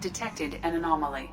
detected an anomaly.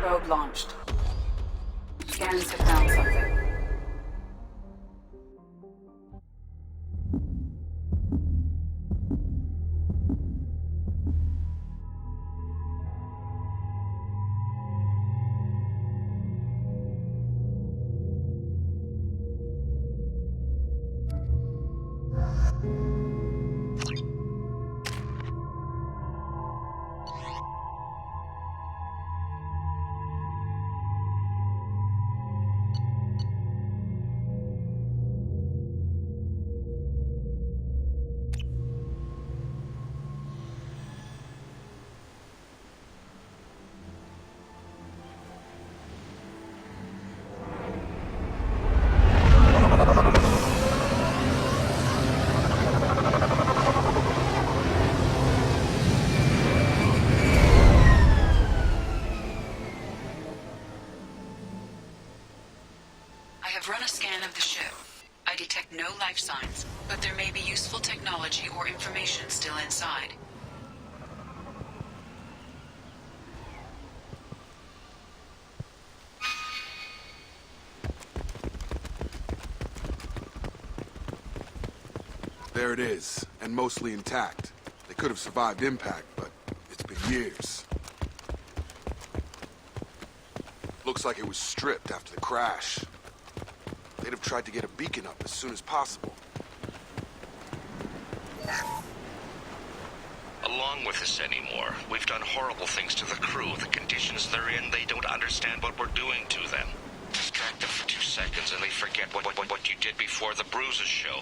Probe launched. Scans have found something. I have run a scan of the ship. I detect no life signs, but there may be useful technology or information still inside. There it is, and mostly intact. They could have survived impact, but it's been years. Looks like it was stripped after the crash. They'd have tried to get a beacon up as soon as possible. Along with us anymore. We've done horrible things to the crew. The conditions they're in, they don't understand what we're doing to them. Distract them for 2 seconds and they forget what you did before the bruises show.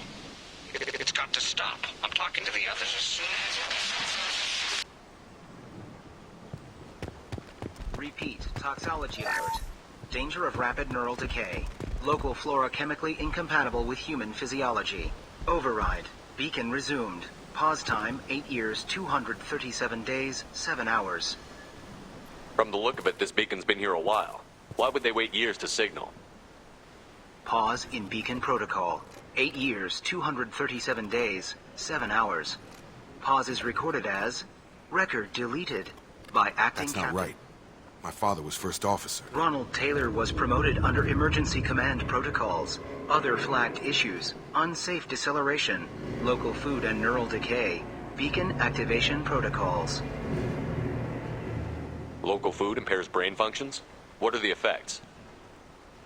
It's got to stop. I'm talking to the others as soon as... Repeat, toxology alert. Danger of rapid neural decay. Local flora chemically incompatible with human physiology. Override. Beacon resumed. Pause time, 8 years, 237 days, 7 hours. From the look of it, this beacon's been here a while. Why would they wait years to signal? Pause in beacon protocol. 8 years, 237 days, 7 hours. Pause is recorded as... Record deleted. By acting That's not captain. right. My father was first officer. Ronald Taylor was promoted under emergency command protocols. Other flagged issues: unsafe deceleration, local food and neural decay, beacon activation protocols. Local food impairs brain functions? What are the effects?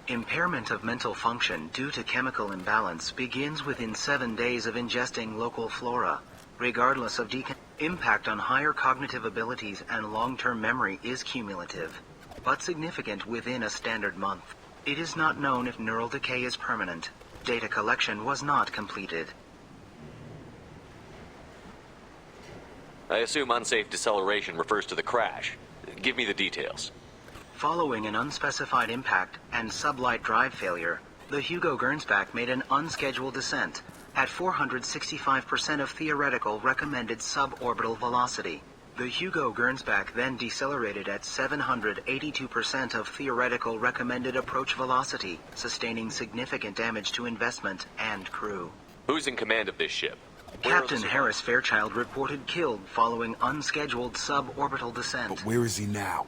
Impairment of mental function due to chemical imbalance begins within 7 days of ingesting local flora. Regardless of impact on higher cognitive abilities and long-term memory is cumulative, but significant within a standard month. It is not known if neural decay is permanent. Data collection was not completed. I assume unsafe deceleration refers to the crash. Give me the details. Following an unspecified impact and sublight drive failure, the Hugo Gernsback made an unscheduled descent at 465% of theoretical recommended suborbital velocity. The Hugo Gernsback then decelerated at 782% of theoretical recommended approach velocity, sustaining significant damage to investment and crew. Who's in command of this ship? Where are the Captain survivors? Harris Fairchild reported killed following unscheduled suborbital descent. But where is he now?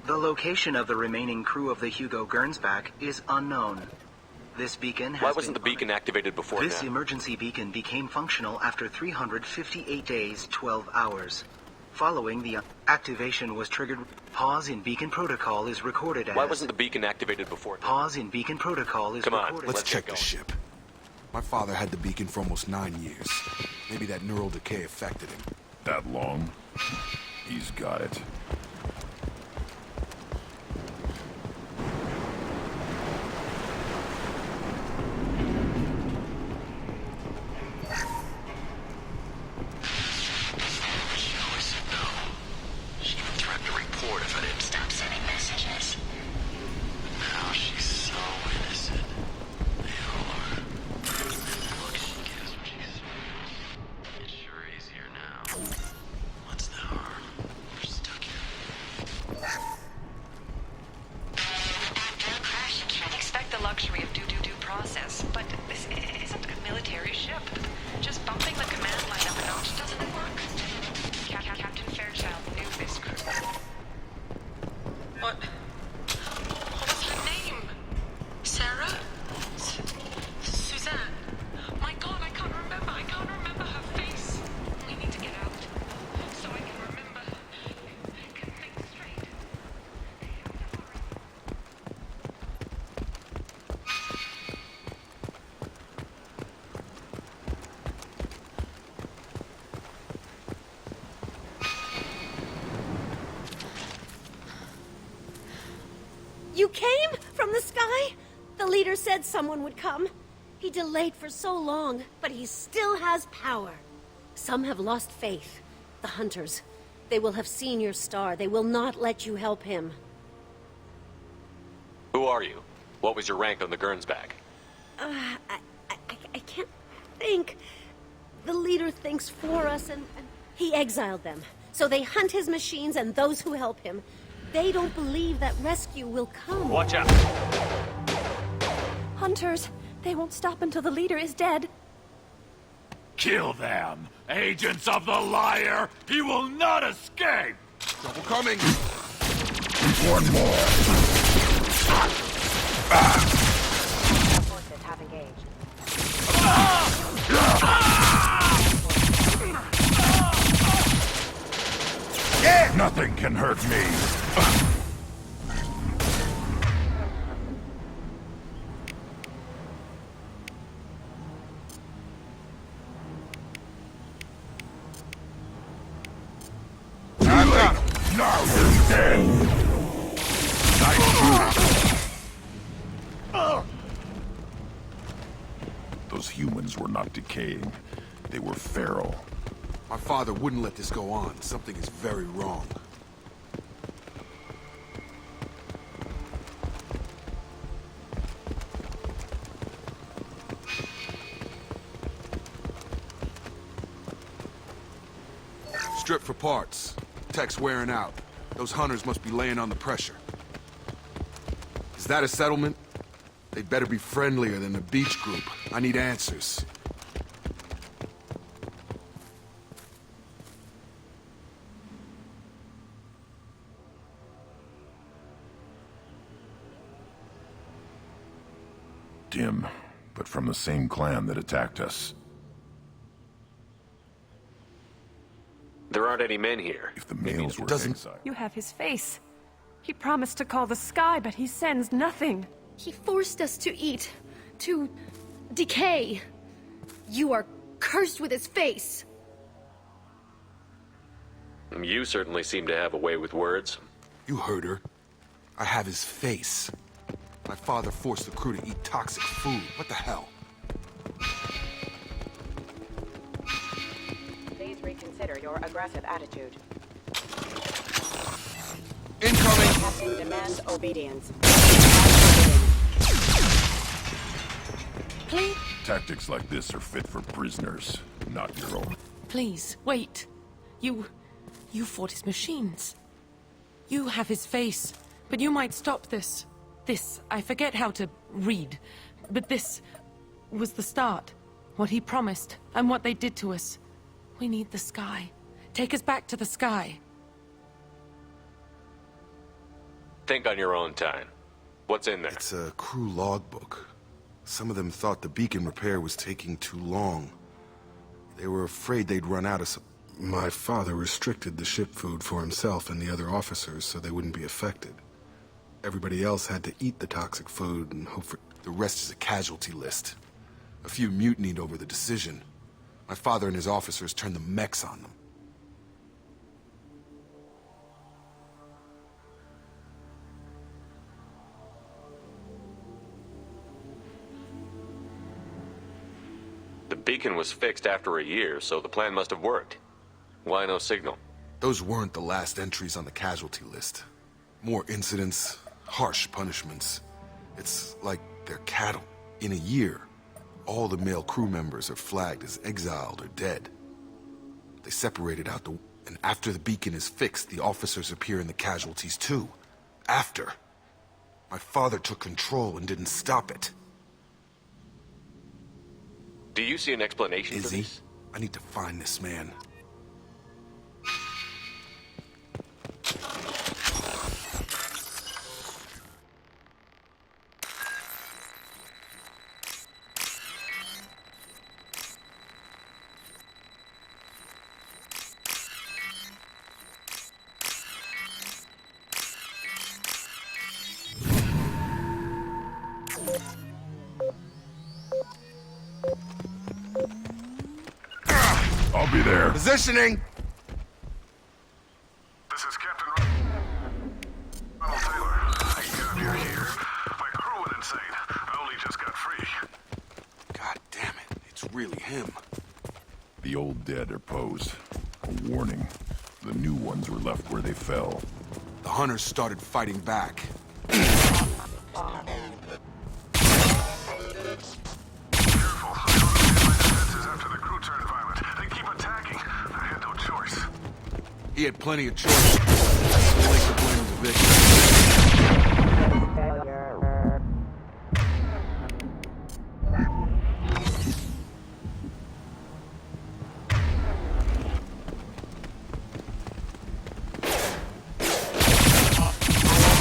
The location of the remaining crew of the Hugo Gernsback is unknown. This beacon has Why wasn't the been beacon activated before This now? emergency beacon became functional after 358 days, 12 hours. Following the activation was triggered. Pause in beacon protocol is recorded as... Why wasn't the beacon activated before now? Pause in beacon protocol is Come on, recorded. Let's Let's check get the going. ship. My father had the beacon for almost 9 years. Maybe that neural decay affected him. That long? He's got it. Luxury of due process, but this isn't a military ship. Just bumping the command line up a notch doesn't work. Captain Fairchild knew this crew. What was her name? Sarah? Suzanne? My God, I can't remember. I can't remember her face. We need to get out so I can remember. Can think straight. You came from the sky? The leader said someone would come. He delayed for so long, but he still has power. Some have lost faith. The hunters. They will have seen your star. They will not let you help him. Who are you? What was your rank on the Gernsback? I can't think. The leader thinks for us, and he exiled them. So they hunt his machines and those who help him. They don't believe that rescue will come. Watch out! Hunters, they won't stop until the leader is dead. Kill them! Agents of the liar! He will not escape! Trouble coming! One more! Forces have engaged. Nothing can hurt me! Now you're dead! Those humans were not decaying. They were feral. My father wouldn't let this go on. Something is very wrong. Strip for parts. Tech's wearing out. Those hunters must be laying on the pressure. Is that a settlement? They'd better be friendlier than the beach group. I need answers. Dim, but from the same clan that attacked us. There aren't any men here. If the males were doesn't- exiled. You have his face. He promised to call the sky, but he sends nothing. He forced us to eat, to decay. You are cursed with his face. You certainly seem to have a way with words. You heard her. I have his face. My father forced the crew to eat toxic food. What the hell? Please reconsider your aggressive attitude. Incoming! Captain demands obedience. Please, Tactics like this are fit for prisoners, not your own. please, wait. You fought his machines. You have his face, but you might stop this. This, I forget how to read, but this was the start. What he promised, and what they did to us. We need the sky. Take us back to the sky. Think on your own time. What's in there? It's a crew logbook. Some of them thought the beacon repair was taking too long. They were afraid they'd run out of some... My father restricted the ship food for himself and the other officers so they wouldn't be affected. Everybody else had to eat the toxic food and hope for... The rest is a casualty list. A few mutinied over the decision. My father and his officers turned the mechs on them. beacon was fixed after a year, so the plan must have worked. Why no signal? Those weren't the last entries on the casualty list. More incidents, harsh punishments. It's like they're cattle. In a year, all the male crew members are flagged as exiled or dead. They separated out the... And after the beacon is fixed, the officers appear in the casualties too. After. My father took control and didn't stop it. Do you see an explanation for Izzy, this? I need to find this man. I'll be there. Positioning! This is Captain Ronald Taylor. Thank God you're here. My crew went insane. I only just got free. God damn it, it's really him. The old dead are posed. A warning. The new ones were left where they fell. The hunters started fighting back. He had plenty of choice. Too late to blame the victim.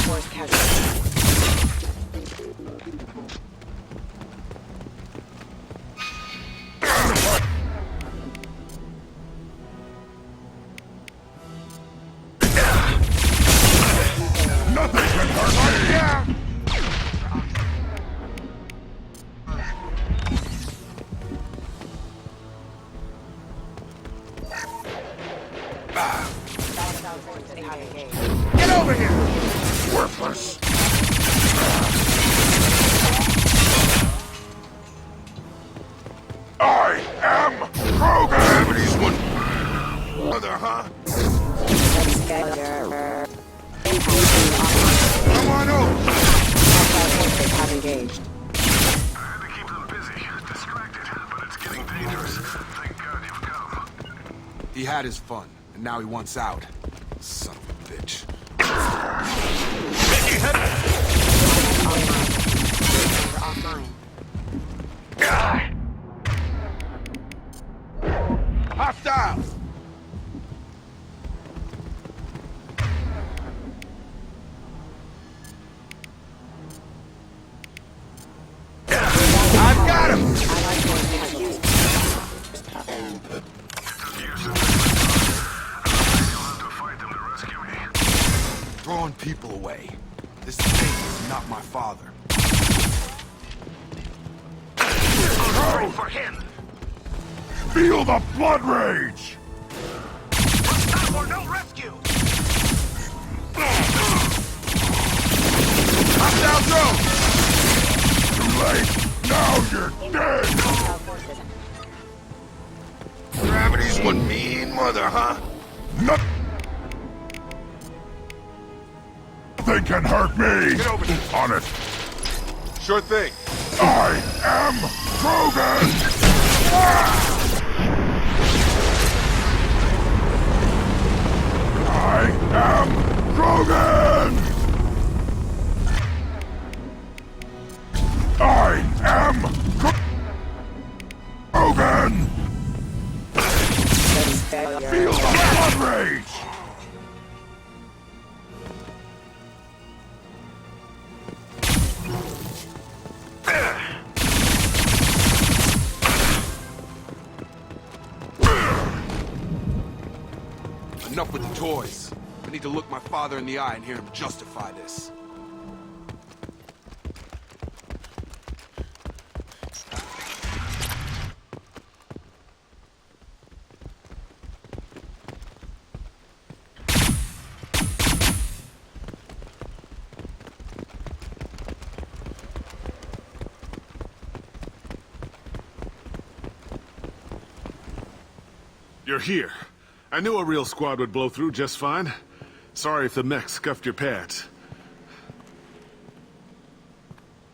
Force casualty. Nothing can hurt me! Get over here! Worthless! I am Krogan! Gravity's one... Mother, huh? Come on over! Have engaged. I had to keep them busy, distracted, but it's getting dangerous. Thank God you've come. He had his fun, and now he wants out. Son of a bitch. Offline. Hostile! I've got him! Allied force casualty. You'll have to fight them to rescue me. Throwing people away. This thing is not my father. Go for him! Feel the blood rage! Stop or no rescue! Hostile drone! Too late! Now you're dead! Hostile forces. Gravity's one mean mother, huh? Nothing can hurt me! Get over here. On it! Sure thing. I am Krogan! I am Krogan! I am Krogan! Feel the blood rage! Enough with the toys. I need to look my father in the eye and hear him justify this. here. I knew a real squad would blow through just fine. Sorry if the mech scuffed your pads.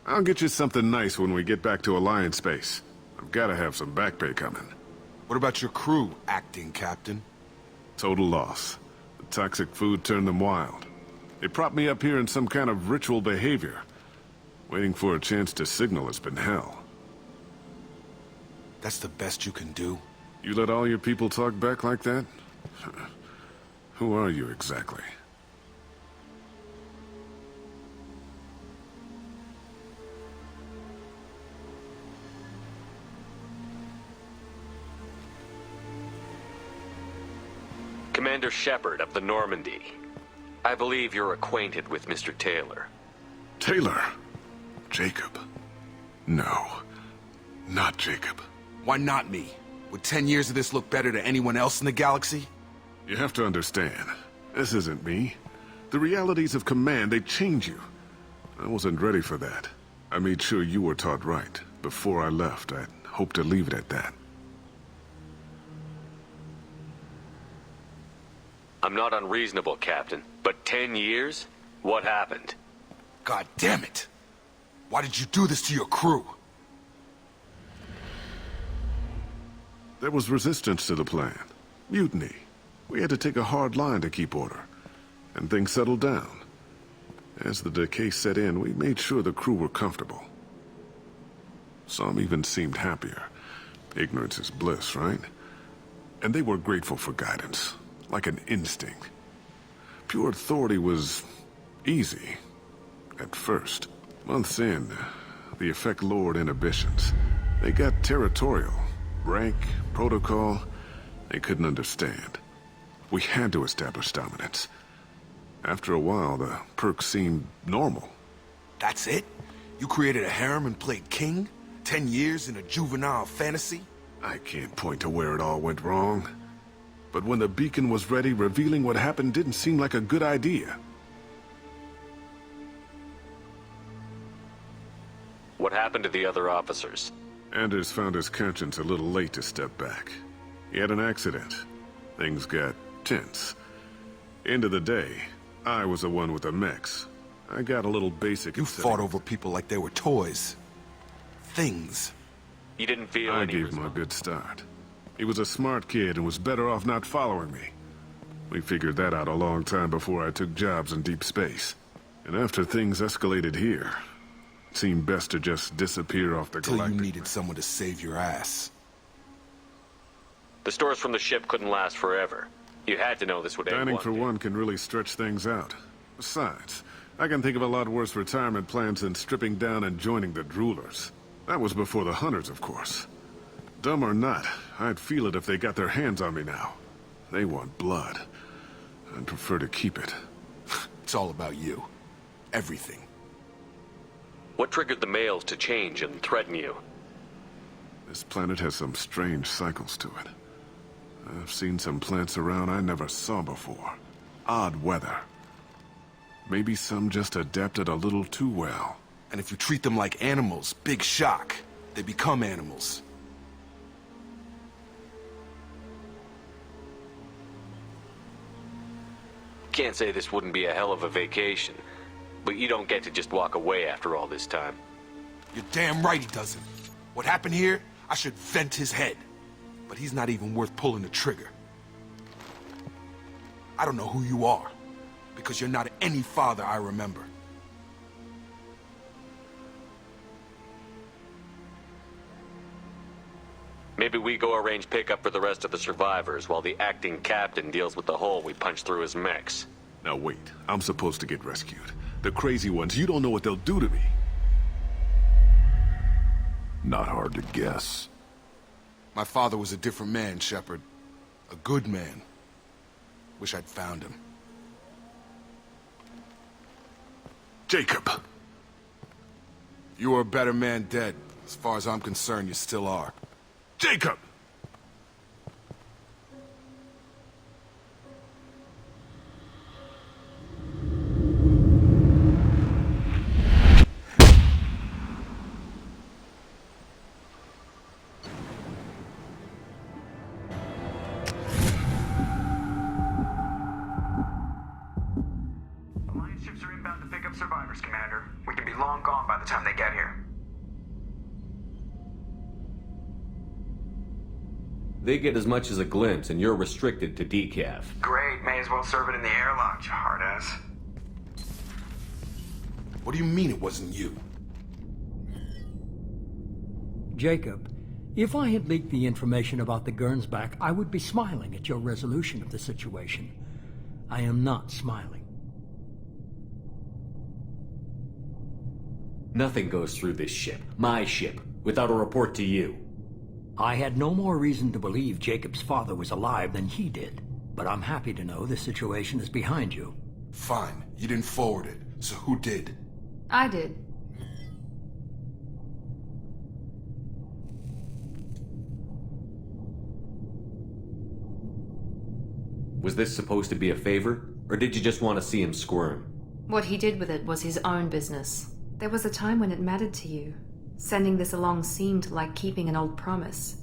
I'll get you something nice when we get back to Alliance Base. I've gotta have some back pay coming. What about your crew, acting captain? Total loss. The toxic food turned them wild. They propped me up here in some kind of ritual behavior. Waiting for a chance to signal has been hell. That's the best you can do? You let all your people talk back like that? Who are you exactly? Commander Shepard of the Normandy. I believe you're acquainted with Mr. Taylor. Taylor? Jacob? No. Not Jacob. Why not me? Would 10 years of this look better to anyone else in the galaxy? You have to understand, this isn't me. The realities of command, they change you. I wasn't ready for that. I made sure you were taught right. Before I left, I hoped to leave it at that. I'm not unreasonable, Captain, but 10 years? What happened? God damn it! Why did you do this to your crew? There was resistance to the plan. Mutiny. We had to take a hard line to keep order. And things settled down. As the decay set in, we made sure the crew were comfortable. Some even seemed happier. Ignorance is bliss, right? And they were grateful for guidance. Like an instinct. Pure authority was easy. At first. Months in, the effect lowered inhibitions. They got territorial. Rank, protocol, they couldn't understand. We had to establish dominance. After a while, the perks seemed normal. That's it? You created a harem and played king? 10 years in a juvenile fantasy? I can't point to where it all went wrong. But when the beacon was ready, revealing what happened didn't seem like a good idea. What happened to the other officers? Anders found his conscience a little late to step back. He had an accident. Things got tense. End of the day, I was the one with the mechs. I got a little basic. You fought over people like they were toys. Things. You didn't feel I any gave him a good start. He was a smart kid and was better off not following me. We figured that out a long time before I took jobs in deep space. And after things escalated here, it seemed best to just disappear off the galactic. Till you needed someone to save your ass. The stores from the ship couldn't last forever. You had to know this would end Dining one for day. one can really stretch things out. Besides, I can think of a lot worse retirement plans than stripping down and joining the droolers. That was before the hunters, of course. Dumb or not, I'd feel it if they got their hands on me now. They want blood. I'd prefer to keep it. It's all about you. Everything. What triggered the males to change and threaten you? This planet has some strange cycles to it. I've seen some plants around I never saw before. Odd weather. Maybe some just adapted a little too well. And if you treat them like animals, big shock. They become animals. Can't say this wouldn't be a hell of a vacation, but you don't get to just walk away after all this time. You're damn right he doesn't. What happened here, I should vent his head. But he's not even worth pulling the trigger. I don't know who you are, because you're not any father I remember. Maybe we go arrange pickup for the rest of the survivors while the acting captain deals with the hole we punched through his mechs. Now wait, I'm supposed to get rescued. The crazy ones, you don't know what they'll do to me. Not hard to guess. My father was a different man, Shepard. A good man. Wish I'd found him. Jacob! You were a better man dead. As far as I'm concerned, you still are. Jacob! survivors, Commander. We can be long gone by the time they get here. They get as much as a glimpse, and you're restricted to decaf. Great, may as well serve it in the airlock, you hard ass. What do you mean it wasn't you? Jacob, if I had leaked the information about the Gernsback, I would be smiling at your resolution of the situation. I am not smiling. Nothing goes through this ship, my ship, without a report to you. I had no more reason to believe Jacob's father was alive than he did, but I'm happy to know the situation is behind you. Fine, you didn't forward it, so who did? I did. Was this supposed to be a favor, or did you just want to see him squirm? What he did with it was his own business. There was a time when it mattered to you. Sending this along seemed like keeping an old promise.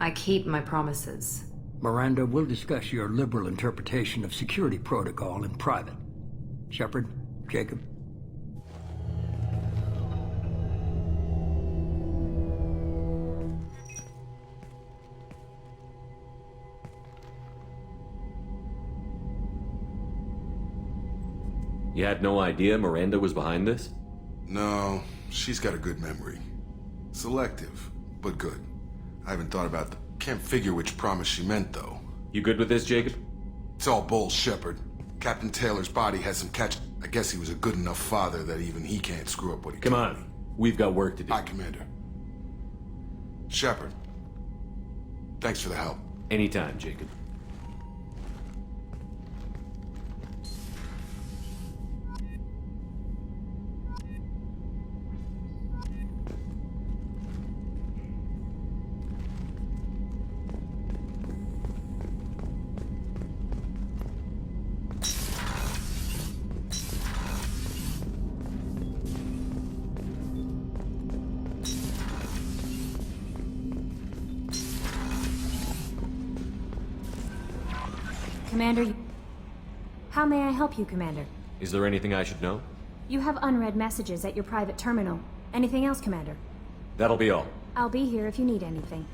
I keep my promises. Miranda, we'll discuss your liberal interpretation of security protocol in private. Shepard, Jacob. You had no idea Miranda was behind this? No, she's got a good memory. Selective, but good. I haven't thought about the... Can't figure which promise she meant, though. You good with this, Jacob? It's all bull, Shepard. Captain Taylor's body has some catch... I guess he was a good enough father that even he can't screw up what he Come told on. me. We've got work to do. Aye, Commander. Shepard. Thanks for the help. Anytime, Jacob. Commander, how may I help you, Commander? Is there anything I should know? You have unread messages at your private terminal. Anything else, Commander? That'll be all. I'll be here if you need anything.